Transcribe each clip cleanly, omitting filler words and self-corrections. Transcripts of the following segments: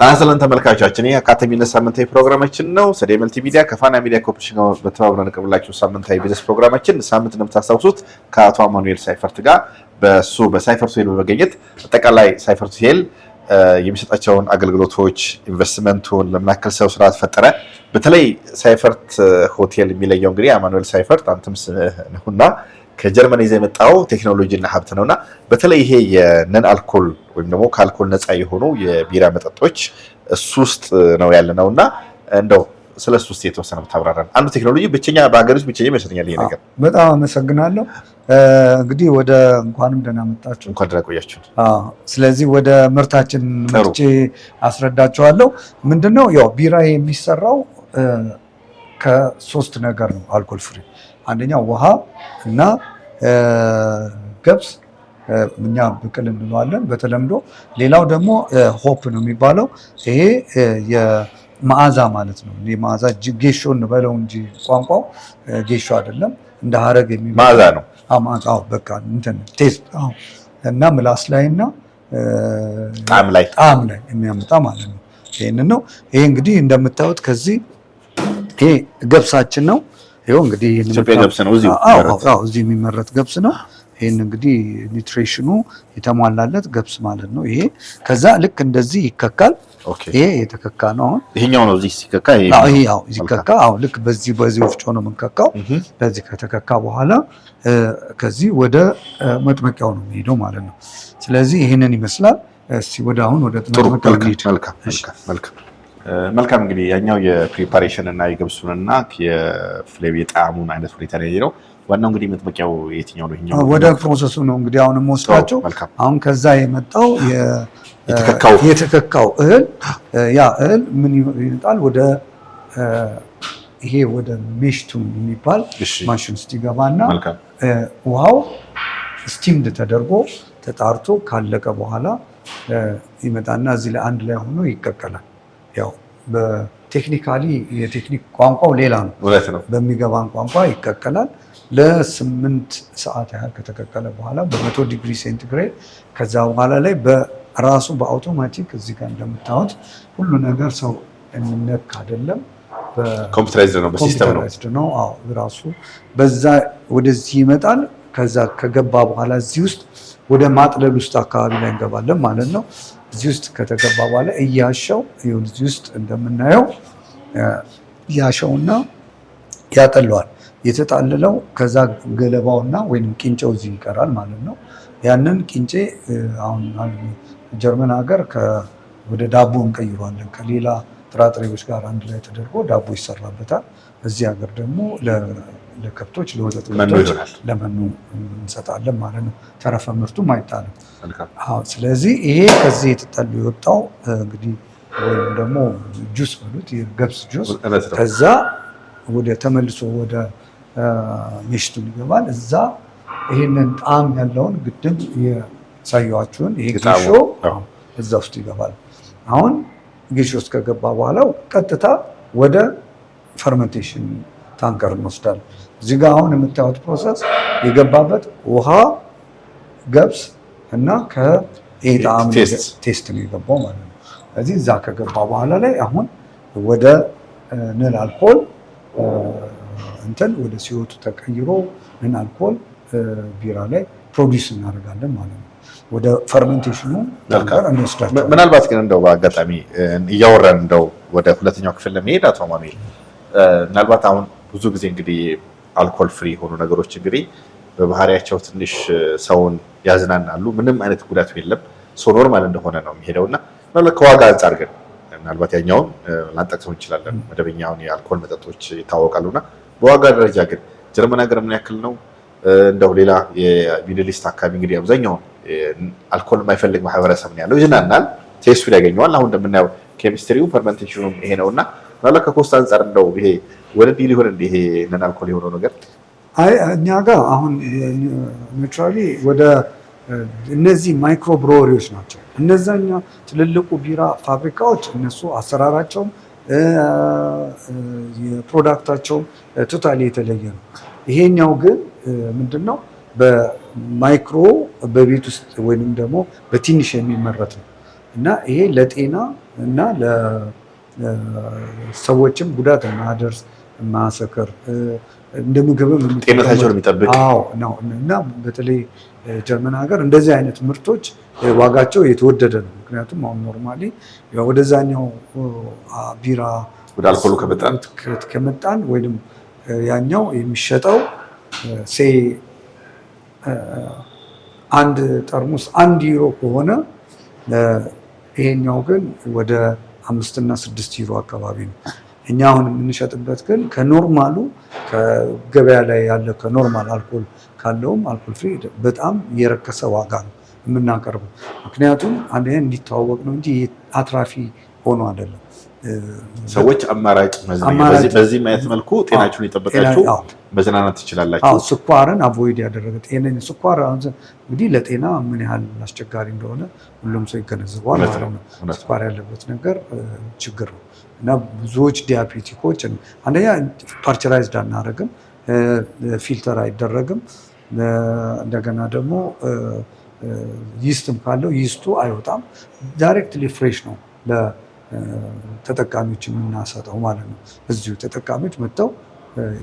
ታሰለን ተመልካቾቻችን የአካተሚነት ሳምንታዊ ፕሮግራማችን ነው። ሰዴ መልቲሚዲያ ከፋና ሚዲያ ኮርፖሬሽን ጋር በተባበረ እንቀርብላችሁ ሳምንታዊ ቢዝነስ ፕሮግራማችን ሳምንት እንደምታስታውሱት ከአቶ አማኑኤል ሳይፈርት ጋር በሳይፈርት ሆቴል በመገኘት አጠቃላይ ሳይፈርት ሆቴል የሚሰጣቸውን አገልግሎቶች ኢንቨስትመንቱን ለማከል ሰው ስራ ተፈጠረ። በተለይ ሳይፈርት ሆቴል የሚለየው እንግዲህ አማኑኤል ሳይፈርት አንተም ነውና ከጀርመን ይዘ የመጣው ቴክኖሎጂና ሀብት ነውና በተለይ ይሄ የነን አልኮል ወይም ደግሞ ከአልኮል ነፃ የሆኑ የቢራ መጠጦች እሱ ውስጥ ነው ያለነውና እንደው ስለሱ ውስጥ የተወሰነ ብታብራራን። አንዱ ቴክኖሎጂ ብቸኛ በአገር ውስጥ ብቸኛ ይመስለኛል ይሄ ነገር። በጣም አመሰግናለሁ። እንግዲህ ወደ እንኳንም ደህና መጣችሁ። እንኳን ደህና ቆያችሁ። ስለዚህ ወደ ምርታችን መጥቼ አስረዳችኋለሁ። ምንድነው ያው ቢራ የሚሰራው ከሶስት ነገር ነው አልኮል ፍሪ። አንደኛው ውሃ እና ገብስ እኛ ብቅል እንለዋለን በተለምዶ። ሌላው ደግሞ ሆፕ ነው የሚባለው። ይሄ የመዓዛ ማለት ነው። የመዓዛ ጌሾ እንበለው እንጂ ቋንቋው ጌሾ አይደለም። እንደ ሀረግ መዓዛ ነው። አዎ በቃ እንትን ቴስት እና ምላስ ላይ እና ጣዕም ላይ የሚያመጣ ማለት ነው። ይሄንን ነው። ይሄ እንግዲህ እንደምታዩት ከዚህ ይሄ ገብሳችን ነው። ይሄው እንግዲህ ኢትዮጵያ ገብስ ነው። እዚህ የሚመረት ገብስ ነው። ይሄን እንግዲህ ኒውትሪሽኑ የተሟላለት ገብስ ማለት ነው። ይሄ ከዛ ልክ እንደዚህ ይከካል። ይሄ የተከካ ነው። አሁን ይሄኛው ነው እዚህ ሲከካ። ሲከካ ልክ በዚህ ወፍጮ ነው የምንከካው። በዚህ ከተከካ በኋላ ከዚህ ወደ መጥመቂያው ነው የሚሄደው ማለት ነው። ስለዚህ ይሄንን ይመስላል። እስቲ አሁን ወደ መጥመቂያው እንሂድ። መልካም እንግዲህ ያኛው የፕሪፓሬሽን እና የገብሱንና የፍሌቭ የጣዕሙን አይነት ሁኔታ ላይ ነው። ዋናው እንግዲህ መጥመቂያው የትኛው ነው? ይሄኛው ወደ ፕሮሰሱ ነው እንግዲህ አሁን የምወስዳቸው። አሁን ከዛ የመጣው የተከካው እህል ያ እህል ምን ይመጣል ወደ ይሄ ወደ ሜሽቱ የሚባል ማሽን ውስጥ ይገባና ውሃው ስቲምድ ተደርጎ ተጣርቶ ካለቀ በኋላ ይመጣና እዚህ ላይ አንድ ላይ ሆኖ ይቀቀላል። ያው በቴክኒካሊ የቴክኒክ ቋንቋው ሌላ ነው። በሚገባን ቋንቋ ይቀቀላል። ለ8 ሰዓት ያህል ከተቀቀለ በኋላ በ100 ዲግሪ ሴንቲግሬድ ከዛ በኋላ ላይ በራሱ በአውቶማቲክ እዚህ ጋር እንደምታዩት ሁሉ ነገር ሰው የሚነክ አይደለም። ኮምፒውተራይዝድ ነው፣ በሲስተም ነው። ራሱ በዛ ወደዚህ ይመጣል። ከዛ ከገባ በኋላ እዚህ ውስጥ ወደ ማጥለል ውስጥ አካባቢ ላይ እንገባለን ማለት ነው። እዚህ ውስጥ ከተገባ በኋላ እያሸው እዚህ ውስጥ እንደምናየው ያሸውና ያጠለዋል። የተጣለለው ከዛ ገለባውና ወይም ቂንጨው እዚህ ይቀራል ማለት ነው። ያንን ቂንጬ አሁን ጀርመን ሀገር ወደ ዳቦ እንቀይሯለን። ከሌላ ጥራጥሬዎች ጋር አንድ ላይ ተደርጎ ዳቦ ይሰራበታል። እዚህ ሀገር ደግሞ ለከብቶች ለወተት ከብቶች ለመኖ እንሰጣለን ማለት ነው። ተረፈ ምርቱም አይጣልም። ስለዚህ ይሄ ከዚህ የተጠሉ የወጣው እንግዲህ ወይም ደግሞ ጁስ በሉት የገብስ ጁስ ከዛ ወደ ተመልሶ ወደ ሜሽቱን ይገባል። እዛ ይሄንን ጣዕም ያለውን ግድም የሳየኋችሁን ይሄ ጌሾ እዛ ውስጥ ይገባል። አሁን ጌሾ ውስጥ ከገባ በኋላ ቀጥታ ወደ ፈርመንቴሽን ታንከር እንወስዳለን። እዚህ ጋር አሁን የምታዩት ፕሮሰስ የገባበት ውሃ፣ ገብስ እና ከጣዕም ቴስት ነው የገባው ማለት ነው። ስለዚህ እዛ ከገባ በኋላ ላይ አሁን ወደ ነን አልኮል ወደ ሲወቱ ተቀይሮ ነን አልኮል ቢራ ላይ ፕሮዲውስ እናደርጋለን ማለት ነው። ወደ ፈርመንቴሽኑ እንወስዳለን። ምናልባት ግን እንደው በአጋጣሚ እያወራን እንደው ወደ ሁለተኛው ክፍል ለመሄድ አቶ አማኑኤል ምናልባት አሁን ብዙ ጊዜ እንግዲህ አልኮል ፍሪ የሆኑ ነገሮች እንግዲህ በባህሪያቸው ትንሽ ሰውን ያዝናናሉ። ምንም አይነት ጉዳት የለም። ሰው ኖርማል እንደሆነ ነው የሚሄደውና ማለት ከዋጋ አንጻር ግን ምናልባት ያኛውን ላንጠቅሰው እንችላለን። መደበኛውን የአልኮል መጠጦች ይታወቃሉና በዋጋ ደረጃ ግን ጀርመን ሀገር ምን ያክል ነው? እንደው ሌላ የሚድል ኢስት አካባቢ እንግዲህ አብዛኛውን አልኮል የማይፈልግ ማህበረሰብ ነው ያለው። ይዝናናል፣ ቴስቱን ያገኘዋል። አሁን እንደምናየው ኬሚስትሪው ፈርመንቴሽኑም ይሄ ነውና ማለት ከኮስት አንጻር እንደው ይሄ ወደ ሊሆን እንደ ይሄ ነን አልኮል የሆነው ነገር እኛ ጋር አሁን ኔቹራሊ ወደ እነዚህ ማይክሮ ብሮወሪዎች ናቸው። እነዛኛ ትልልቁ ቢራ ፋብሪካዎች እነሱ አሰራራቸውም የፕሮዳክታቸውም ቶታሊ የተለየ ነው። ይሄኛው ግን ምንድነው በማይክሮ በቤት ውስጥ ወይንም ደግሞ በትንሽ የሚመረት ነው። እና ይሄ ለጤና እና ለሰዎችም ጉዳት የማያደርስ የማያሰክር እንደ ምግብም ጤንነታቸውን የሚጠብቅ ነው እና በተለይ ጀርመን ሀገር እንደዚህ አይነት ምርቶች ዋጋቸው የተወደደ ነው። ምክንያቱም አሁን ኖርማሊ ወደዛኛው ቢራ ወደ አልኮሉ ከመጣን ወይም ያኛው የሚሸጠው አንድ ጠርሙስ 1 ዩሮ ከሆነ ይሄኛው ግን ወደ 5 እና 6 ዩሮ አካባቢ ነው። እኛ አሁን የምንሸጥበት ግን ከኖርማሉ ከገበያ ላይ ያለ ከኖርማል አልኮል ካለውም አልኮል ፍሪ በጣም የረከሰ ዋጋ ነው የምናቀርበው። ምክንያቱም አንደኛ እንዲተዋወቅ ነው እንጂ አትራፊ ሆኖ አይደለም። ሰዎች አማራጭ በዚህ ማየት መልኩ ጤናችሁን የጠበቃችሁ መዝናናት ትችላላችሁ። ስኳርን አቮይድ ያደረገ ስኳር እንግዲህ ለጤና ምን ያህል አስቸጋሪ እንደሆነ ሁሉም ሰው ይገነዘበዋል ማለት ነው። ስኳር ያለበት ነገር ችግር ነው እና ብዙዎች ዲያቤቲኮች አንደኛ ፓስቸራይዝድ አናደርግም፣ ፊልተር አይደረግም። እንደገና ደግሞ ይስትም ካለው ይስቱ አይወጣም፣ ዳይሬክትሊ ፍሬሽ ነው ተጠቃሚዎች የምናሰጠው ማለት ነው። እዚሁ ተጠቃሚዎች መጥተው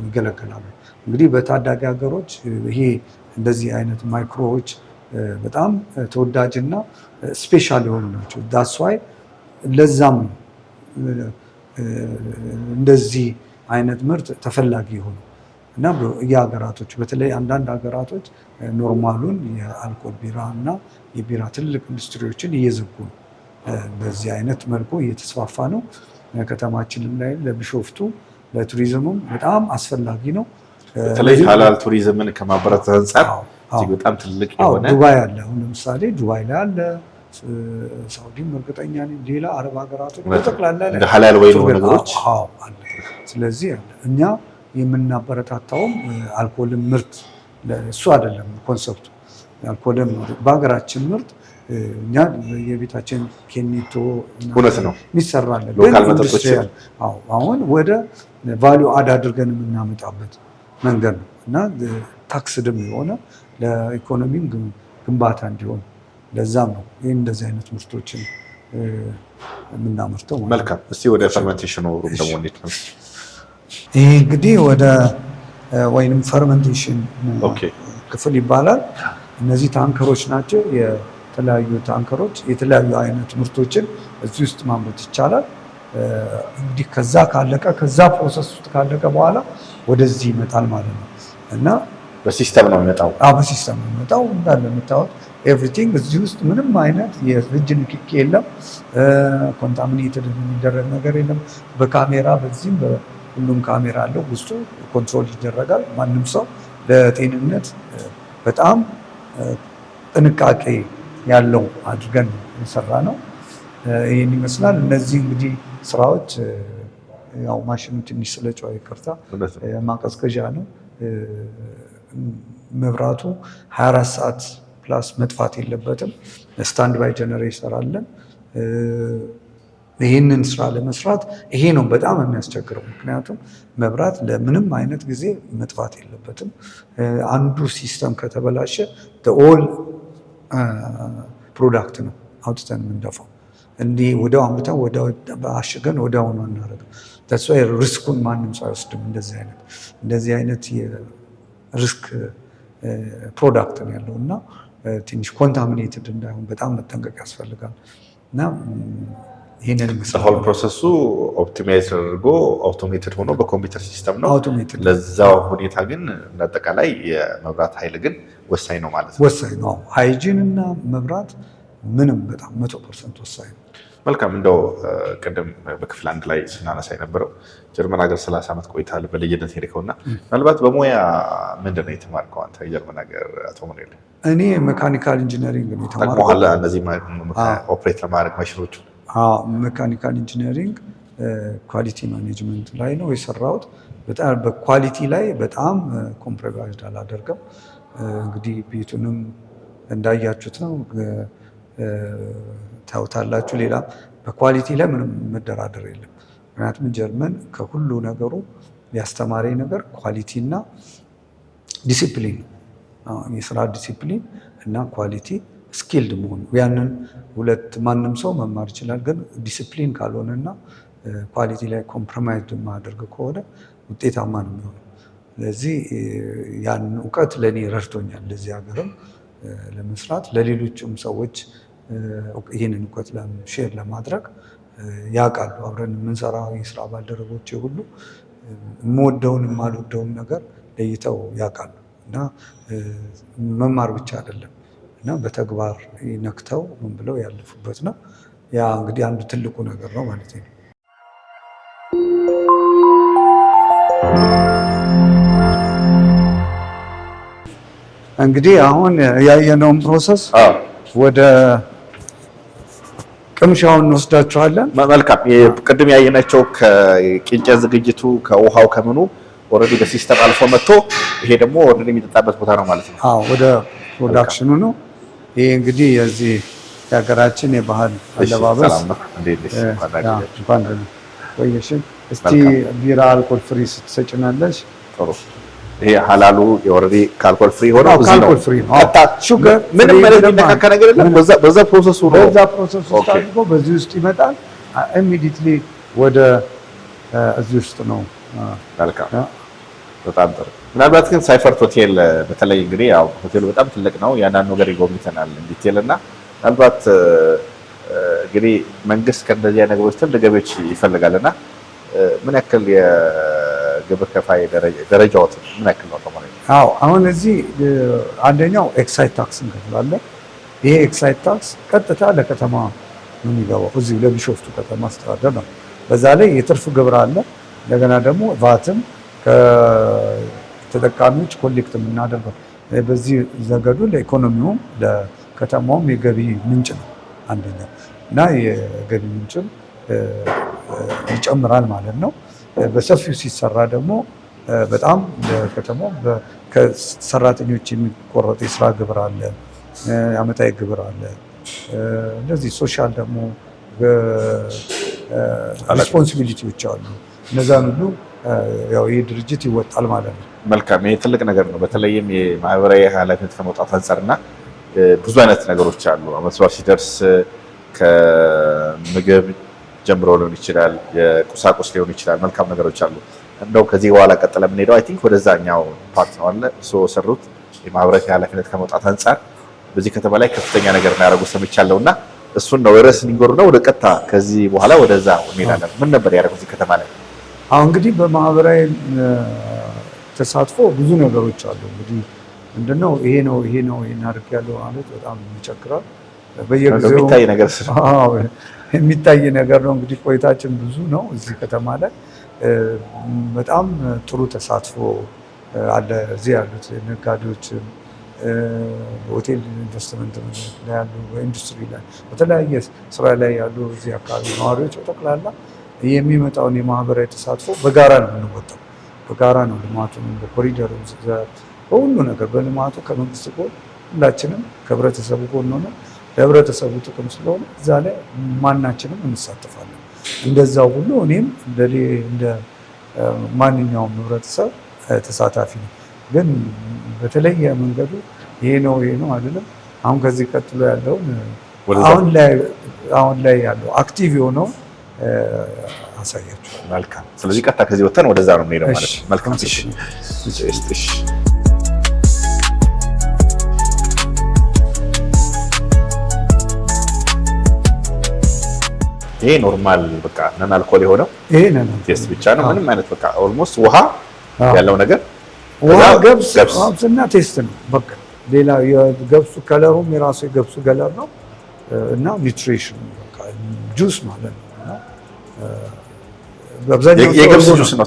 ይገለገላሉ። እንግዲህ በታዳጊ ሀገሮች ይሄ እንደዚህ አይነት ማይክሮዎች በጣም ተወዳጅና ስፔሻል የሆኑ ናቸው። ዳስዋይ ለዛም ነው እንደዚህ አይነት ምርት ተፈላጊ የሆኑ እና የሀገራቶች በተለይ አንዳንድ ሀገራቶች ኖርማሉን የአልኮል ቢራ እና የቢራ ትልቅ ኢንዱስትሪዎችን እየዘጉ ነው። በዚህ አይነት መልኩ እየተስፋፋ ነው። ከተማችንም ላይ ለቢሾፍቱ ለቱሪዝሙም በጣም አስፈላጊ ነው። በተለይ ሀላል ቱሪዝምን ከማበረታታት አንጻር እጅግ በጣም ትልቅ የሆነ ዱባይ አለ። አሁን ለምሳሌ ዱባይ ላይ አለ፣ ሳውዲም እርግጠኛ ነኝ፣ ሌላ አረብ ሀገራቶች በጠቅላላ እንደ ሀላል ወይ ነው ነገሮች አለ። ስለዚህ እኛ የምናበረታታውም አልኮልን ምርት እሱ አይደለም ኮንሰፕቱ። አልኮልን በሀገራችን ምርት እኛ የቤታችን ኬኒቶ እውነት ነው የሚሰራለን ሎካል መጠጦች አሁን ወደ ቫሊዩ አድ አድርገን የምናመጣበት መንገድ ነው እና ታክስድም የሆነ ለኢኮኖሚም ግንባታ እንዲሆን ለዛም ነው ይህ እንደዚህ አይነት ምርቶችን የምናመርተው። መልካም። እስቲ ወደ ፈርመንቴሽኑ ሩም ደግሞ እንዴት ነው? ይህ እንግዲህ ወደ ወይንም ፈርመንቴሽን ክፍል ይባላል። እነዚህ ታንከሮች ናቸው። የተለያዩ ታንከሮች የተለያዩ አይነት ምርቶችን እዚህ ውስጥ ማምረት ይቻላል። እንግዲህ ከዛ ካለቀ ከዛ ፕሮሰስ ውስጥ ካለቀ በኋላ ወደዚህ ይመጣል ማለት ነው እና በሲስተም ነው የሚመጣው። በሲስተም ነው የሚመጣው። እንዳለ የምታዩት ኤቭሪቲንግ እዚህ ውስጥ ምንም አይነት የእጅ ንክኪ የለም። ኮንታሚኔትድ የሚደረግ ነገር የለም። በካሜራ በዚህም ሁሉም ካሜራ አለው ውስጡ ኮንትሮል ይደረጋል። ማንም ሰው ለጤንነት በጣም ጥንቃቄ ያለው አድርገን የሰራ ነው። ይህን ይመስላል። እነዚህ እንግዲህ ስራዎች ያው ማሽኑ ትንሽ ስለጨዋ ይቅርታ፣ ማቀዝቀዣ ነው። መብራቱ 24 ሰዓት ፕላስ መጥፋት የለበትም። ስታንድ ባይ ጀነሬተር አለን። ይህንን ስራ ለመስራት ይሄ ነው በጣም የሚያስቸግረው። ምክንያቱም መብራት ለምንም አይነት ጊዜ መጥፋት የለበትም። አንዱ ሲስተም ከተበላሸ ኦል ፕሮዳክት ነው አውጥተን የምንደፋው። እንዲህ ወዲያው አምጥተን አሽገን ወዲያውኑ አናደርግም። ተስፋዬ ሪስኩን ማንም ሰው አይወስድም። እንደዚህ አይነት የሪስክ ፕሮዳክት ነው ያለው እና ትንሽ ኮንታሚኔትድ እንዳይሆን በጣም መጠንቀቅ ያስፈልጋል እና ይህንን ይመስላል። ፕሮሰሱ ኦፕቲማይዝ ተደርጎ አውቶሜትድ ሆኖ በኮምፒውተር ሲስተም ነው። ለዛው ሁኔታ ግን እንዳጠቃላይ የመብራት ኃይል ግን ወሳኝ ነው ማለት ነው። ወሳኝ ነው። ሃይጂን እና መብራት ምንም በጣም 100% ወሳኝ ነው። መልካም። እንደው ቅድም በክፍል 1 ላይ ስናነሳ የነበረው ጀርመን ሀገር 30 ዓመት ቆይታል በልዩነት ሄድከውና ምናልባት በሙያ ምንድን ነው የተማርከው አንተ የጀርመን ሀገር? አቶ ሙኔል እኔ ሜካኒካል ኢንጂነሪንግ ነው የተማርኩት። ጠቅሞሃል እነዚህ ኦፕሬት ለማድረግ ማሽኖቹ? ሜካኒካል ኢንጂነሪንግ ኳሊቲ ማኔጅመንት ላይ ነው የሰራሁት። በጣም በኳሊቲ ላይ በጣም ኮምፕሮማይዝ አላደርግም። እንግዲህ ቤቱንም እንዳያችሁት ነው ታውታላችሁ። ሌላ በኳሊቲ ላይ ምንም መደራደር የለም። ምክንያቱም ጀርመን ከሁሉ ነገሩ ያስተማረኝ ነገር ኳሊቲ እና ዲሲፕሊን፣ የስራ ዲሲፕሊን እና ኳሊቲ ስኪልድ መሆኑ ያንን ሁለት ማንም ሰው መማር ይችላል። ግን ዲስፕሊን ካልሆነና ኳሊቲ ላይ ኮምፕሮማይዝ የማያደርግ ከሆነ ውጤታማ ነው የሚሆነው። ስለዚህ ያንን እውቀት ለእኔ ረድቶኛል ለዚህ ሀገርም ለመስራት ለሌሎችም ሰዎች ይህንን እውቀት ሼር ለማድረግ ያውቃሉ። አብረን የምንሰራው የስራ ባልደረቦች ሁሉ የምወደውን የማልወደውን ነገር ለይተው ያውቃሉ እና መማር ብቻ አይደለም እና በተግባር ነክተው ምን ብለው ያለፉበት ነው። ያ እንግዲህ አንዱ ትልቁ ነገር ነው ማለት ነው። እንግዲህ አሁን ያየነውን ፕሮሰስ ወደ ቅምሻውን እንወስዳቸዋለን። መልካም። ቅድም ያየናቸው ከቂንጨ ዝግጅቱ ከውሃው ከምኑ ኦልሬዲ በሲስተም አልፎ መጥቶ ይሄ ደግሞ ኦልሬዲ የሚጠጣበት ቦታ ነው ማለት ነው። አዎ፣ ወደ ፕሮዳክሽኑ ነው። ይሄ እንግዲህ የዚህ የሀገራችን የባህል አለባበስ ቆየሽን። እስቲ ቢራ አልኮል ፍሪ ስትሰጭናለሽ። ጥሩ። ይሄ ሀላሉ ኦልሬዲ ከአልኮል ፍሪ ሆነ እዚህ ነው። ከአልኮል ፍሪ ነው። ሹገር ምንም ማለት የሚነካካ ነገር የለም። በዛ ፕሮሰሱ ነው። በዛ ፕሮሰሱ ታድርጎ በዚህ ውስጥ ይመጣል። ኢሚዲየትሊ ወደ እዚህ ውስጥ ነው። መልካም፣ በጣም ጥሩ። ምናልባት ግን ሳይፈርት ሆቴል በተለይ እንግዲህ ያው ሆቴሉ በጣም ትልቅ ነው። ያንዳንዱ ነገር ይጎብኝተናል ዲቴል እና ምናልባት እንግዲህ መንግስት ከእንደዚህ አይነት ነገሮች ትልቅ ገቢዎች ይፈልጋልና ምን ያክል የግብር ከፋይ ደረጃዎት ምን ያክል ነው ተማሪ? አዎ፣ አሁን እዚህ አንደኛው ኤክሳይዝ ታክስ እንከፍላለን። ይሄ ኤክሳይዝ ታክስ ቀጥታ ለከተማ ነው የሚገባው፣ እዚህ ለቢሾፍቱ ከተማ አስተዳደር ነው። በዛ ላይ የትርፍ ግብር አለ። እንደገና ደግሞ ቫትም ከተጠቃሚዎች ኮሌክት የምናደርገው በዚህ ዘገዱ ለኢኮኖሚውም ለከተማውም የገቢ ምንጭ ነው አንደኛው እና የገቢ ምንጭም ይጨምራል ማለት ነው። በሰፊው ሲሰራ ደግሞ በጣም ለከተማው ከሰራተኞች የሚቆረጥ የስራ ግብር አለ፣ አመታዊ ግብር አለ። እንደዚህ ሶሻል ደግሞ ሪስፖንሲቢሊቲዎች አሉ። እነዛን ሁሉ ያው ይህ ድርጅት ይወጣል ማለት ነው። መልካም። ይሄ ትልቅ ነገር ነው። በተለይም የማህበራዊ ኃላፊነት ከመውጣት አንጻርና ብዙ አይነት ነገሮች አሉ። አመት በዓል ሲደርስ ከምግብ ጀምሮ ሊሆን ይችላል፣ የቁሳቁስ ሊሆን ይችላል። መልካም ነገሮች አሉ። እንደው ከዚህ በኋላ ቀጥለ የምንሄደው አይ ቲንክ ወደዛኛው ፓርት ነው አለ እሱ ሰሩት የማህበራዊ ኃላፊነት ከመውጣት አንጻር በዚህ ከተማ ላይ ከፍተኛ ነገር እናደርጉ ሰምቻለሁና እሱን ነው ርዕስ ሊንጎር ነው። ወደ ቀጥታ ከዚህ በኋላ ወደዛ እንሄዳለን። ምን ነበር ያደረጉት እዚህ ከተማ ላይ? አሁን እንግዲህ በማህበራዊ ተሳትፎ ብዙ ነገሮች አሉ። እንግዲህ ምንድነው ይሄ ነው አድርግ ያለው ማለት በጣም ይቸግራል። በየጊዜው የሚታይ ነገር ነው። እንግዲህ ቆይታችን ብዙ ነው እዚህ ከተማ ላይ በጣም ጥሩ ተሳትፎ አለ። እዚህ ያሉት ነጋዴዎች፣ በሆቴል ኢንቨስትመንት ላይ ያሉ፣ በኢንዱስትሪ ላይ በተለያየ ስራ ላይ ያሉ እዚህ አካባቢ ነዋሪዎች በጠቅላላ የሚመጣውን የማህበራዊ ተሳትፎ በጋራ ነው የምንወጣው። በጋራ ነው ልማቱን በኮሪደሩ በሁሉ ነገር በልማቱ ከመንግስት ጎን ሁላችንም ከህብረተሰቡ ጎን ሆነ ለህብረተሰቡ ጥቅም ስለሆነ እዛ ላይ ማናችንም እንሳተፋለን። እንደዛው ሁሉ እኔም እንደ ማንኛውም ህብረተሰብ ተሳታፊ ነው። ግን በተለየ መንገዱ ይሄ ነው አይደለም። አሁን ከዚህ ቀጥሎ ያለውን አሁን ላይ ያለው አክቲቭ የሆነው አሳያችሁ። መልካም። ስለዚህ ቀጥታ ከዚህ ወተን ወደዛ ነው የምንሄደው ማለት ነው። መልካም። እሺ ይሄ ኖርማል በቃ ነን አልኮል የሆነው ይሄ ነን ቴስት ብቻ ነው። ምንም አይነት በቃ ኦልሞስት ውሃ ያለው ነገር ውሃ ገብስና ቴስት ነው በቃ። ሌላ የገብሱ ከለሩም የራሱ የገብሱ ከለር ነው እና ኒውትሪሽን በቃ ጁስ ማለት ነው። በአብዛኛው የገብስ ጁስ ነው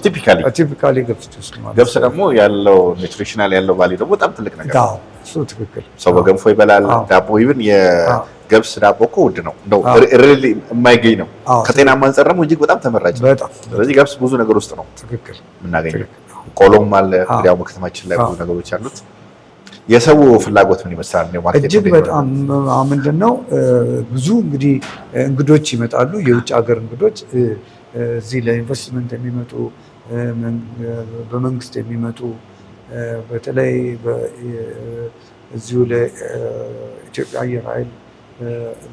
ቲፒካሊ ገብስ ጁስ ነው። ገብስ ደግሞ ያለው ኒውትሪሽናል ያለው ቫልዩ ደግሞ በጣም ትልቅ ነገር ነው። እሱ ትክክል። ሰው በገንፎ ይበላል። ዳቦ ይብን የገብስ ዳቦ እኮ ውድ ነው እንደው ሪሊ የማይገኝ ነው። ከጤናማ አንፃር ደግሞ እጅግ በጣም ተመራጭ ነው። ስለዚህ ገብስ ብዙ ነገር ውስጥ ነው ትክክል የምናገኘው። ቆሎም አለ። ያው ከተማችን ላይ ብዙ ነገሮች አሉት። የሰው ፍላጎት ምን ይመስላል? ነው ማርኬት እጅግ በጣም ምንድነው ብዙ እንግዲህ እንግዶች ይመጣሉ። የውጭ ሀገር እንግዶች እዚህ ለኢንቨስትመንት የሚመጡ በመንግስት የሚመጡ በተለይ እዚሁ ኢትዮጵያ አየር ኃይል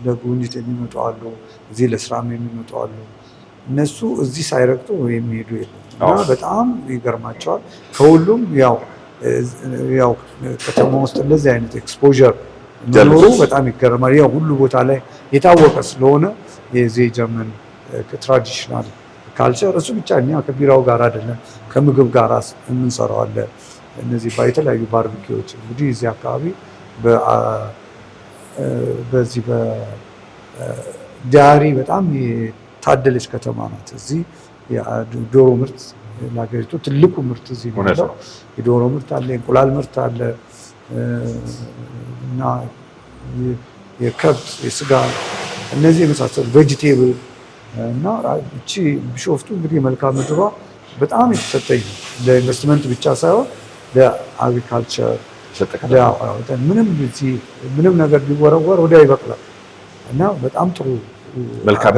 ለጉብኝት የሚመጡ አሉ፣ እዚህ ለስራም የሚመጡ አሉ። እነሱ እዚህ ሳይረግጡ የሚሄዱ የለም እና በጣም ይገርማቸዋል። ከሁሉም ያው ከተማ ውስጥ እንደዚህ አይነት ኤክስፖዠር መኖሩ በጣም ይገርማል። ያው ሁሉ ቦታ ላይ የታወቀ ስለሆነ የዚህ ጀርመን ትራዲሽናል ካልቸር እሱ ብቻ እኛ ከቢራው ጋር አይደለም ከምግብ ጋር የምንሰራው አለ። እነዚህ የተለያዩ ባርቢኪዎች እንግዲህ እዚህ አካባቢ በዚህ በዳሪ በጣም የታደለች ከተማ ናት። እዚህ ዶሮ ምርት ለሀገሪቱ ትልቁ ምርት እዚህ ነው። የዶሮ ምርት አለ፣ የእንቁላል ምርት አለ እና የከብት የስጋ እነዚህ የመሳሰሉ ቬጅቴብል እና እቺ ቢሾፍቱ እንግዲህ መልክዓ ምድሯ በጣም የተሰጠኝ ለኢንቨስትመንት ብቻ ሳይሆን ለአግሪካልቸር ምንም ነገር ቢወረወር ወዲያው ይበቅላል እና በጣም ጥሩ መልክዓ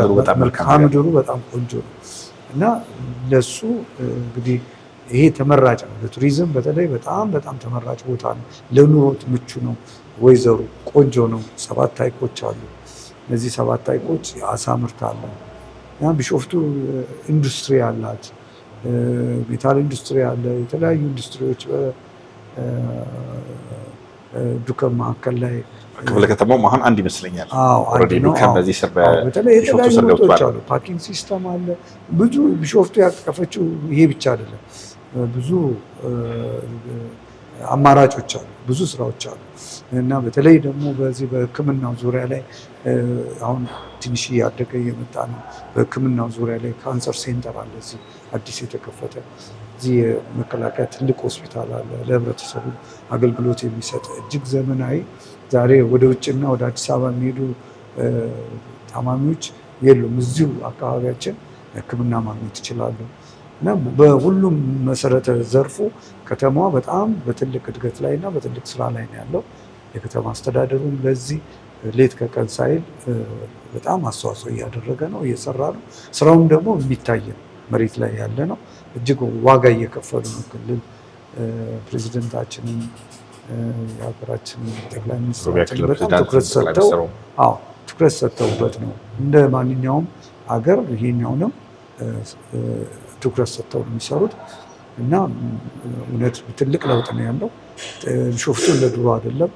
ምድሩ በጣም ቆንጆ ነው እና ለሱ እንግዲህ ይሄ ተመራጭ ነው። ለቱሪዝም በተለይ በጣም ተመራጭ ቦታ ነው። ለኑሮ ምቹ ነው። ወይዘሩ ቆንጆ ነው። 7 ሐይቆች አሉ። እነዚህ 7 ሐይቆች የአሳ ምርት አለ። ቢሾፍቱ ኢንዱስትሪ አላት። ሜታል ኢንዱስትሪ አለ። የተለያዩ ኢንዱስትሪዎች ዱከም መካከል ላይ ክፍለ ከተማው መሀል አንድ ይመስለኛል። በተለይ የተለያዩ ቦታዎች አሉ። ፓርኪንግ ሲስተም አለ። ብዙ ቢሾፍቱ ያቀፈችው ይሄ ብቻ አይደለም። ብዙ አማራጮች አሉ። ብዙ ስራዎች አሉ እና በተለይ ደግሞ በዚህ በሕክምናው ዙሪያ ላይ አሁን ትንሽ እያደገ እየመጣ ነው። በሕክምናው ዙሪያ ላይ ካንሰር ሴንተር አለ እዚህ አዲስ የተከፈተ። እዚህ የመከላከያ ትልቅ ሆስፒታል አለ ለህብረተሰቡ አገልግሎት የሚሰጥ እጅግ ዘመናዊ። ዛሬ ወደ ውጭና ወደ አዲስ አበባ የሚሄዱ ታማሚዎች የሉም። እዚሁ አካባቢያችን ሕክምና ማግኘት ይችላሉ እና በሁሉም መሰረተ ዘርፉ ከተማዋ በጣም በትልቅ እድገት ላይ እና በትልቅ ስራ ላይ ነው ያለው። የከተማ አስተዳደሩም ለዚህ ሌት ከቀን ሳይል በጣም አስተዋጽኦ እያደረገ ነው፣ እየሰራ ነው። ስራውም ደግሞ የሚታይ ነው፣ መሬት ላይ ያለ ነው። እጅግ ዋጋ እየከፈሉ ነው። ክልል ፕሬዚደንታችንን የሀገራችን ጠቅላይ ሚኒስትራችን በጣም ትኩረት ሰጥተውበት ነው። እንደ ማንኛውም ሀገር ይሄኛውንም ትኩረት ሰጥተው ነው የሚሰሩት እና እውነት ትልቅ ለውጥ ነው ያለው። ቢሾፍቱ እንደ ድሮ አይደለም።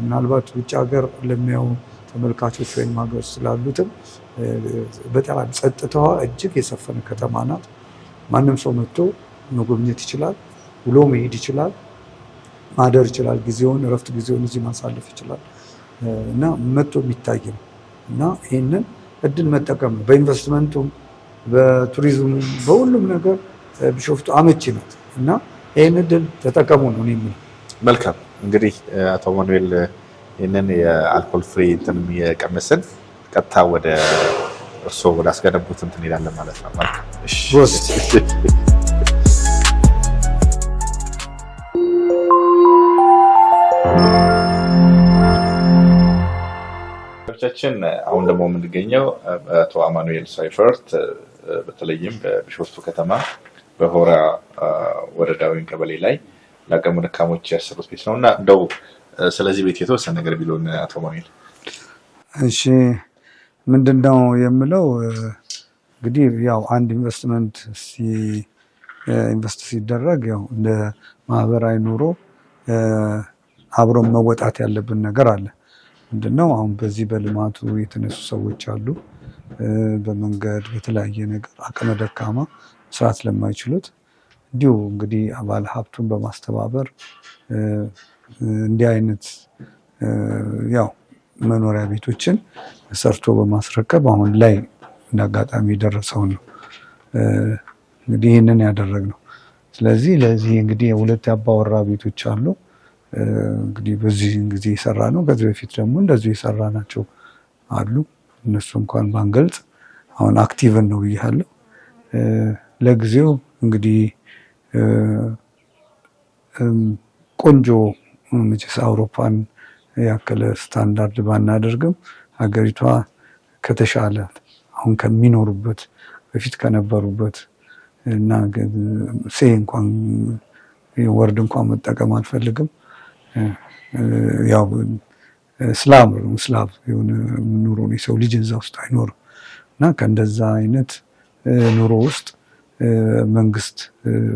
ምናልባት ውጭ ሀገር ለሚያዩ ተመልካቾች ወይም ሀገር ስላሉትም በጣም ጸጥታዋ እጅግ የሰፈነ ከተማ ናት። ማንም ሰው መጥቶ መጎብኘት ይችላል፣ ውሎ መሄድ ይችላል፣ ማደር ይችላል፣ እረፍት ጊዜውን እዚህ ማሳለፍ ይችላል እና መጥቶ የሚታይ ነው እና ይህንን እድል መጠቀም ነው። በኢንቨስትመንቱም በቱሪዝሙ በሁሉም ነገር ቢሾፍቱ አመቺ ናት እና ይህን እድል ተጠቀሙ ነው የምለው። መልካም እንግዲህ አቶ አማኑኤል ይህንን የአልኮል ፍሪ እንትን የቀመስን ቀጥታ ወደ እርስዎ ወደ አስገነቡት እንትን እንሄዳለን ማለት ነው። ቻችን አሁን ደግሞ የምንገኘው አቶ አማኑኤል ሳይፈርት በተለይም በቢሾፍቱ ከተማ በሆራ ወረዳ ወይም ቀበሌ ላይ ለአቅመ ደካሞች ያሰሩት ቤት ነው እና እንደው ስለዚህ ቤት የተወሰነ ነገር ቢሉን አቶ አማኑኤል። እሺ፣ ምንድነው የምለው እንግዲህ ያው አንድ ኢንቨስት ሲደረግ ያው እንደ ማህበራዊ ኑሮ አብሮን መወጣት ያለብን ነገር አለ። ምንድነው አሁን በዚህ በልማቱ የተነሱ ሰዎች አሉ። በመንገድ በተለያየ ነገር አቅመ ደካማ መስራት ስለማይችሉት እንዲሁ እንግዲህ አባል ሀብቱን በማስተባበር እንዲህ አይነት ያው መኖሪያ ቤቶችን ሰርቶ በማስረከብ አሁን ላይ እንዳጋጣሚ የደረሰውን ነው እንግዲህ ይህንን ያደረግነው። ስለዚህ ለዚህ እንግዲህ የሁለት አባወራ ቤቶች አሉ። እንግዲህ በዚህ ጊዜ የሰራ ነው። ከዚህ በፊት ደግሞ እንደዚሁ የሰራ ናቸው አሉ። እነሱ እንኳን ባንገልጽ አሁን አክቲቭን ነው ብያለሁ። ለጊዜው እንግዲህ ቆንጆ መቼስ አውሮፓን ያከለ ስታንዳርድ ባናደርግም ሀገሪቷ ከተሻለ አሁን ከሚኖሩበት በፊት ከነበሩበት እና እንኳን ወርድ እንኳን መጠቀም አልፈልግም። ያው ስላቭ የሆነ ኑሮ ነው። የሰው ልጅ እዛ ውስጥ አይኖርም እና ከእንደዛ አይነት ኑሮ ውስጥ መንግስት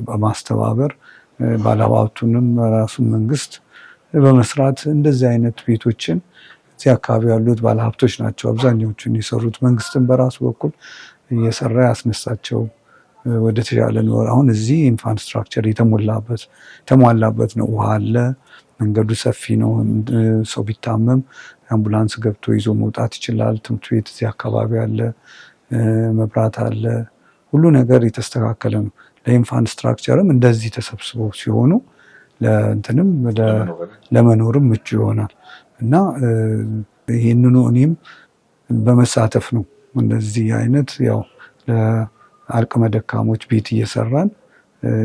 በማስተባበር ባለሀብቱንም ራሱን መንግስት በመስራት እንደዚህ አይነት ቤቶችን እዚህ አካባቢ ያሉት ባለሀብቶች ናቸው አብዛኛዎቹን የሰሩት። መንግስትን በራሱ በኩል እየሰራ ያስነሳቸው ወደ ተሻለ ነው። አሁን እዚህ ኢንፍራስትራክቸር የተሟላበት ነው። ውሃ አለ፣ መንገዱ ሰፊ ነው። ሰው ቢታመም አምቡላንስ ገብቶ ይዞ መውጣት ይችላል። ትምህርት ቤት እዚህ አካባቢ አለ፣ መብራት አለ፣ ሁሉ ነገር የተስተካከለ ነው። ለኢንፍራስትራክቸርም እንደዚህ ተሰብስበው ሲሆኑ ለእንትንም ለመኖርም ምቹ ይሆናል እና ይህንኑ እኔም በመሳተፍ ነው እንደዚህ አይነት ያው ለአቅመ ደካሞች ቤት እየሰራን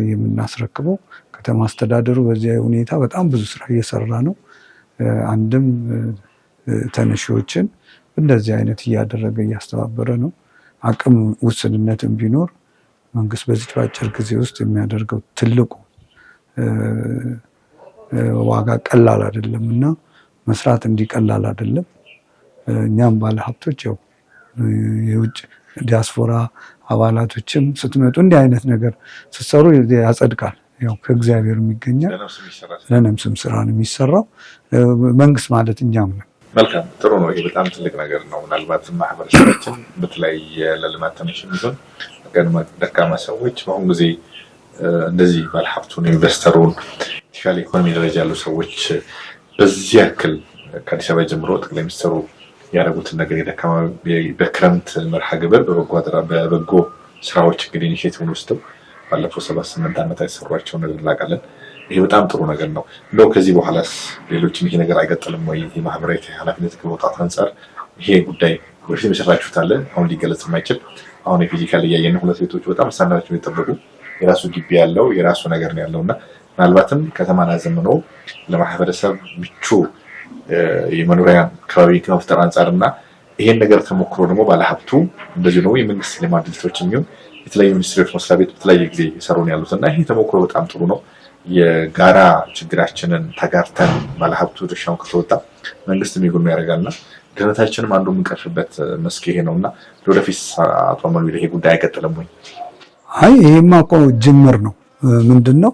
የምናስረክበው። ከተማ አስተዳደሩ በዚህ ሁኔታ በጣም ብዙ ስራ እየሰራ ነው። አንድም ተነሺዎችን እንደዚህ አይነት እያደረገ እያስተባበረ ነው። አቅም ውስንነትም ቢኖር መንግስት በዚህ በአጭር ጊዜ ውስጥ የሚያደርገው ትልቁ ዋጋ ቀላል አይደለም እና መስራት እንዲቀላል አይደለም። እኛም ባለሀብቶች ያው የውጭ ዲያስፖራ አባላቶችም ስትመጡ እንዲህ አይነት ነገር ስትሰሩ ያጸድቃል። ያው ከእግዚአብሔር የሚገኛል። ለነፍስም ስራ ነው የሚሰራው። መንግስት ማለት እኛም ነው። መልካም ጥሩ ነው። ይሄ በጣም ትልቅ ነገር ነው። ምናልባት ማህበረሰባችን በተለያየ ለልማት ተነሽ የሚሆን ደካማ ሰዎች በአሁኑ ጊዜ እንደዚህ ባለሀብቱን ኢንቨስተሩን የተሻለ ኢኮኖሚ ደረጃ ያሉ ሰዎች በዚህ ያክል ከአዲስ አበባ ጀምሮ ጠቅላይ ሚኒስትሩ ያደረጉትን ነገር የደካማ በክረምት መርሃ ግብር በበጎ ስራዎች እንግዲህ ኢኒሼቲቭን ወስደው ባለፈው 7-8 ዓመታት የሰሯቸው ነገር እናውቃለን። ይሄ በጣም ጥሩ ነገር ነው። እንደው ከዚህ በኋላስ ሌሎችም ይሄ ነገር አይቀጥልም ወይ? የማህበራዊ ኃላፊነት ከመውጣት አንጻር ይሄ ጉዳይ በፊት የሰራችሁት አለ አሁን ሊገለጽ የማይችል አሁን የፊዚካል እያየን ሁለት ቤቶች በጣም ስታንዳርዳቸውን የጠበቁ የራሱ ግቢ ያለው የራሱ ነገር ነው ያለውና ምናልባትም ከተማን አዘምኖ ለማህበረሰብ ምቹ የመኖሪያ አካባቢ ከመፍጠር አንጻርና ይሄን ነገር ተሞክሮ ደግሞ ባለሀብቱ እንደዚሁ ነው የመንግስት ልማት ድርጅቶች የሚሆን የተለያዩ ሚኒስትሪዎች መስሪያ ቤት በተለያየ ጊዜ የሰሩን ያሉትና ይሄ ተሞክሮ በጣም ጥሩ ነው። የጋራ ችግራችንን ተጋርተን ባለሀብቱ ድርሻውን ከተወጣ መንግስት የሚጎኑ ያደርጋልና ድህነታችንም አንዱ የምንቀርፍበት መስክ ይሄ ነውና ለወደፊት አቶ አማኑኤል ይሄ ጉዳይ አይቀጥልም ወይ? አይ ይሄማ እኮ ጅምር ነው። ምንድነው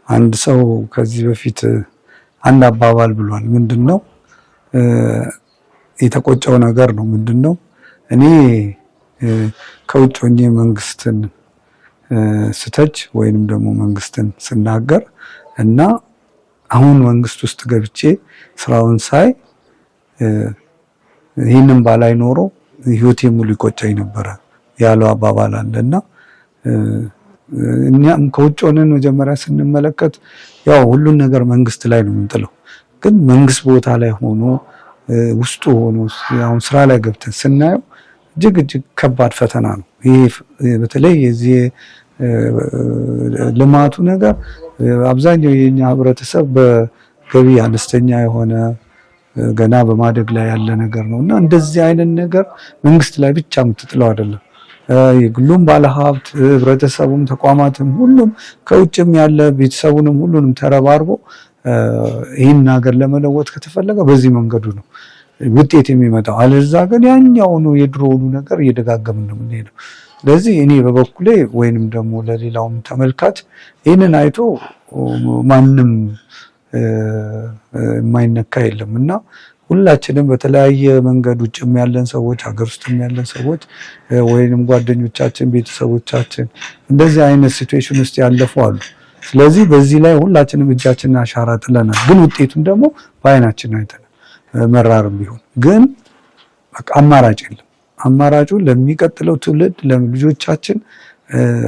አንድ ሰው ከዚህ በፊት አንድ አባባል ብሏል። ምንድነው የተቆጨው ነገር ነው። ምንድነው እኔ ከውጭ ሆኜ መንግስትን ስተች ወይንም ደግሞ መንግስትን ስናገር እና አሁን መንግስት ውስጥ ገብቼ ስራውን ሳይ ይህንን ባላይ ኖሮ ህይወቴ ሙሉ ይቆጨኝ ነበረ ያለው አባባል አለና እኛም ከውጭ ሆነን መጀመሪያ ስንመለከት ያው ሁሉን ነገር መንግስት ላይ ነው የምንጥለው። ግን መንግስት ቦታ ላይ ሆኖ ውስጡ ሆኖ አሁን ስራ ላይ ገብተን ስናየው እጅግ ከባድ ፈተና ነው። ይሄ በተለይ የዚህ ልማቱ ነገር አብዛኛው የኛ ህብረተሰብ በገቢ አነስተኛ የሆነ ገና በማደግ ላይ ያለ ነገር ነውና እንደዚህ አይነት ነገር መንግስት ላይ ብቻ የምትጥለው አይደለም። የግሉም ባለሀብት ህብረተሰቡም ተቋማትም ሁሉም ከውጭም ያለ ቤተሰቡንም ሁሉንም ተረባርቦ ይህን ሀገር ለመለወጥ ከተፈለገ በዚህ መንገዱ ነው ውጤት የሚመጣው። አለዛ ግን ያኛው ነው የድሮውኑ ነገር እየደጋገምን ነው የምንሄደው። ስለዚህ እኔ በበኩሌ ወይንም ደግሞ ለሌላውም ተመልካች ይህንን አይቶ ማንም የማይነካ የለም እና ሁላችንም በተለያየ መንገድ ውጭም ያለን ሰዎች ሀገር ውስጥም ያለን ሰዎች ወይንም ጓደኞቻችን ቤተሰቦቻችን እንደዚህ አይነት ሲቹዌሽን ውስጥ ያለፉ አሉ። ስለዚህ በዚህ ላይ ሁላችንም እጃችንን አሻራ ጥለናል። ግን ውጤቱን ደግሞ በአይናችን አይተናል። መራርም ቢሆን ግን በቃ አማራጭ የለም። አማራጩ ለሚቀጥለው ትውልድ ለልጆቻችን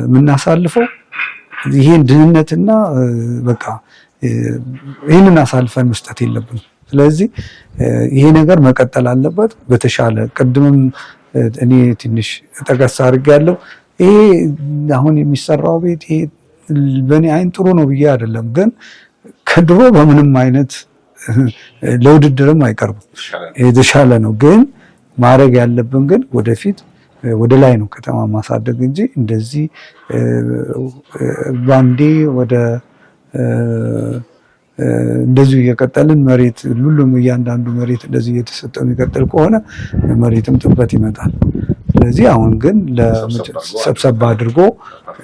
የምናሳልፈው ይሄን ድህነትና በቃ ይሄንን አሳልፈን መስጠት የለብንም። ስለዚህ ይሄ ነገር መቀጠል አለበት። በተሻለ ቅድምም እኔ ትንሽ ጠቀስ አድርጌያለሁ። ይሄ አሁን የሚሰራው ቤት ይሄ በእኔ አይን ጥሩ ነው ብዬ አይደለም፣ ግን ከድሮ በምንም አይነት ለውድድርም አይቀርብም፣ የተሻለ ነው። ግን ማድረግ ያለብን ግን ወደፊት ወደ ላይ ነው ከተማ ማሳደግ እንጂ እንደዚህ ባንዴ ወደ እንደዚሁ እየቀጠልን መሬት ሁሉም እያንዳንዱ መሬት እንደዚህ እየተሰጠው የሚቀጥል ከሆነ መሬትም ጥበት ይመጣል። ስለዚህ አሁን ግን ሰብሰብ አድርጎ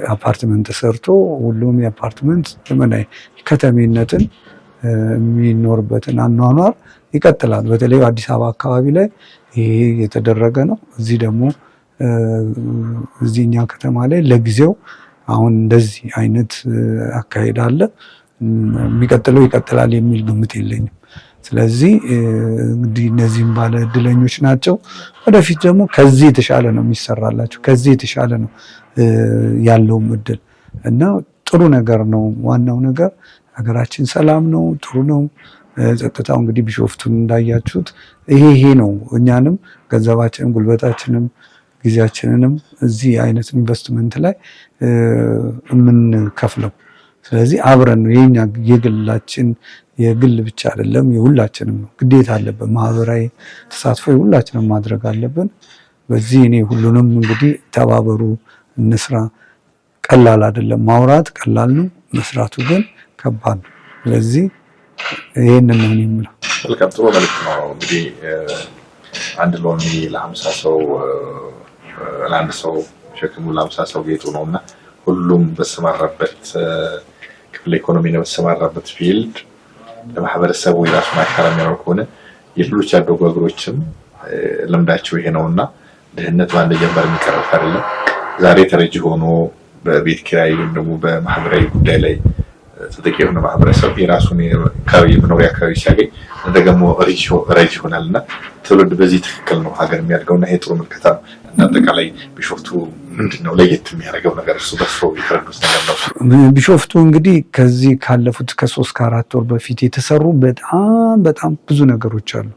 አፓርትመንት ተሰርቶ ሁሉም የአፓርትመንት ዘመናዊ ከተሜነትን የሚኖርበትን አኗኗር ይቀጥላል። በተለይ አዲስ አበባ አካባቢ ላይ ይሄ የተደረገ ነው። እዚህ ደግሞ እዚህኛ ከተማ ላይ ለጊዜው አሁን እንደዚህ አይነት አካሄድ አለ። የሚቀጥለው ይቀጥላል የሚል ግምት የለኝም። ስለዚህ እንግዲህ እነዚህም ባለ እድለኞች ናቸው። ወደፊት ደግሞ ከዚህ የተሻለ ነው የሚሰራላቸው፣ ከዚህ የተሻለ ነው ያለው እድል እና ጥሩ ነገር ነው። ዋናው ነገር ሀገራችን ሰላም ነው፣ ጥሩ ነው። ጸጥታው እንግዲህ ቢሾፍቱን እንዳያችሁት ይሄ ነው እኛንም ገንዘባችንም ጉልበታችንም ጊዜያችንንም እዚህ አይነት ኢንቨስትመንት ላይ የምንከፍለው። ስለዚህ አብረን ነው የኛ የግላችን የግል ብቻ አይደለም፣ የሁላችንም ነው፣ ግዴታ አለብን። ማህበራዊ ተሳትፎ የሁላችንም ማድረግ አለብን። በዚህ እኔ ሁሉንም እንግዲህ ተባበሩ፣ እንስራ። ቀላል አይደለም፣ ማውራት ቀላል ነው፣ መስራቱ ግን ከባድ ነው። ስለዚህ ይሄንን ነው የምለው። መልካም ጥሩ መልዕክት ነው። እንግዲህ አንድ ሎሚ ለ50 ሰው ለአንድ ሰው ሸክሙ ለ50 ሰው ጌጡ ነውና ሁሉም በተሰማራበት ክፍለ ኢኮኖሚ ነው በተሰማራበት ፊልድ ለማህበረሰቡ የራሱን አሻራ የሚያኖር ከሆነ የሌሎች ያደጉ ሀገሮችም ልምዳቸው ይሄ ነውና ድህነት በአንድ ጀንበር የሚቀረፍ አይደለም። ዛሬ ተረጂ ሆኖ በቤት ኪራይ ወይም ደግሞ በማህበራዊ ጉዳይ ላይ ተጠቂ የሆነ ማህበረሰብ የራሱን የመኖሪያ አካባቢ ሲያገኝ ደግሞ ረጅ ይሆናልና ትውልድ በዚህ ትክክል ነው ሀገር የሚያድገውና ይሄ ጥሩ ምልከታ ነው። እና አጠቃላይ ቢሾፍቱ ምንድነው ለየት የሚያደርገው ነገር? እሱ በሱ የተረዱት ነገር ነው። ቢሾፍቱ እንግዲህ ከዚህ ካለፉት ከ3 ከ4 ወር በፊት የተሰሩ በጣም ብዙ ነገሮች አሉ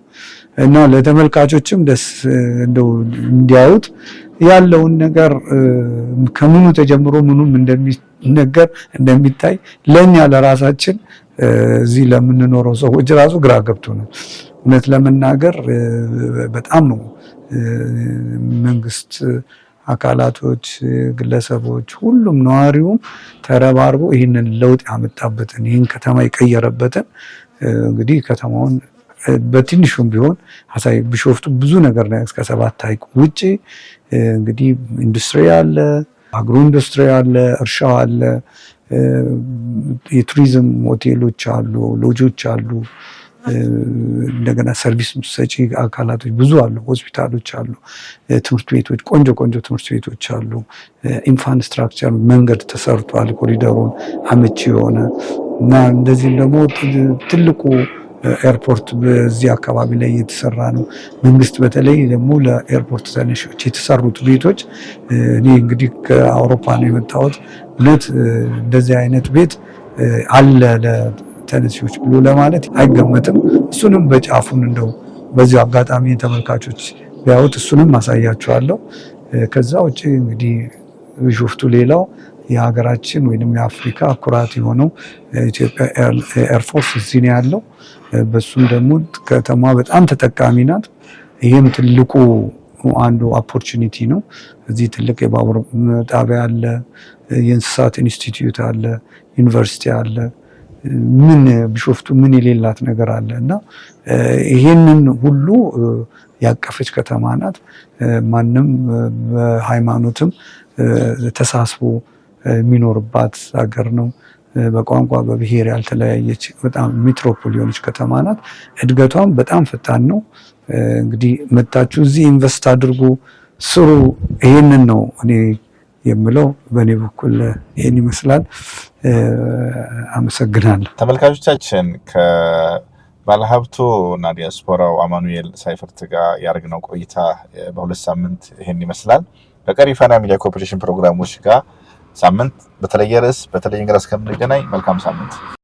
እና ለተመልካቾችም ደስ እንደው እንዲያዩት ያለውን ነገር ከምኑ ተጀምሮ ምኑም እንደሚነገር እንደሚታይ ለኛ ለራሳችን እዚህ ለምንኖረው ሰዎች ራሱ ግራ ገብቶ ነው። እውነት ለመናገር በጣም ነው መንግስት አካላቶች፣ ግለሰቦች፣ ሁሉም ነዋሪውም ተረባርቦ ይህንን ለውጥ ያመጣበትን ይህን ከተማ የቀየረበትን እንግዲህ ከተማውን በትንሹም ቢሆን ሀሳይ ቢሾፍቱ ብዙ ነገር ነው። እስከ 7 ሐይቅ ውጪ እንግዲህ ኢንዱስትሪ አለ፣ አግሮ ኢንዱስትሪ አለ፣ እርሻው አለ፣ የቱሪዝም ሆቴሎች አሉ፣ ሎጆች አሉ፣ እንደገና ሰርቪስ ሰጪ አካላቶች ብዙ አሉ፣ ሆስፒታሎች አሉ፣ ትምህርት ቤቶች፣ ቆንጆ ትምህርት ቤቶች አሉ። ኢንፍራስትራክቸር መንገድ ተሰርቷል፣ ኮሪደሩን አመቺ የሆነ እና እንደዚህም ደግሞ ትልቁ ኤርፖርት በዚህ አካባቢ ላይ የተሰራ ነው። መንግስት በተለይ ደግሞ ለኤርፖርት ተነሺዎች የተሰሩት ቤቶች እኔ እንግዲህ ከአውሮፓ ነው የመጣሁት። እውነት እንደዚህ አይነት ቤት አለ ለተነሺዎች ብሎ ለማለት አይገመትም። እሱንም በጫፉን እንደው በዚህ አጋጣሚ ተመልካቾች ቢያዩት እሱንም ማሳያቸዋለሁ። ከዛ ውጭ እንግዲህ ቢሾፍቱ ሌላው የሀገራችን ወይንም የአፍሪካ ኩራት የሆነው ኢትዮጵያ ኤርፎርስ እዚህ ነው ያለው። በሱም ደግሞ ከተማ በጣም ተጠቃሚ ናት። ይሄም ትልቁ አንዱ ኦፖርቹኒቲ ነው። እዚህ ትልቅ የባቡር ጣቢያ አለ፣ የእንስሳት ኢንስቲትዩት አለ፣ ዩኒቨርሲቲ አለ። ምን ቢሾፍቱ ምን የሌላት ነገር አለ እና ይሄንን ሁሉ ያቀፈች ከተማ ናት። ማንም በሃይማኖትም ተሳስቦ የሚኖርባት ሀገር ነው። በቋንቋ በብሔር ያልተለያየች በጣም ሜትሮፖል የሆነች ከተማ ናት። እድገቷም በጣም ፈጣን ነው። እንግዲህ መጣችሁ እዚህ ኢንቨስት አድርጉ፣ ስሩ። ይሄንን ነው እኔ የምለው። በእኔ በኩል ይሄን ይመስላል። አመሰግናለሁ። ተመልካቾቻችን ከባለሀብቱ እና ዲያስፖራው አማኑኤል ሳይፈርት ጋር ያደረግነው ቆይታ በ2 ሳምንት ይሄን ይመስላል። በቀሪ ፋና ሚዲያ ኮርፖሬሽን ፕሮግራሞች ጋር ሳምንት በተለየ ርዕስ በተለየ እንግዳ እስከምንገናኝ መልካም ሳምንት።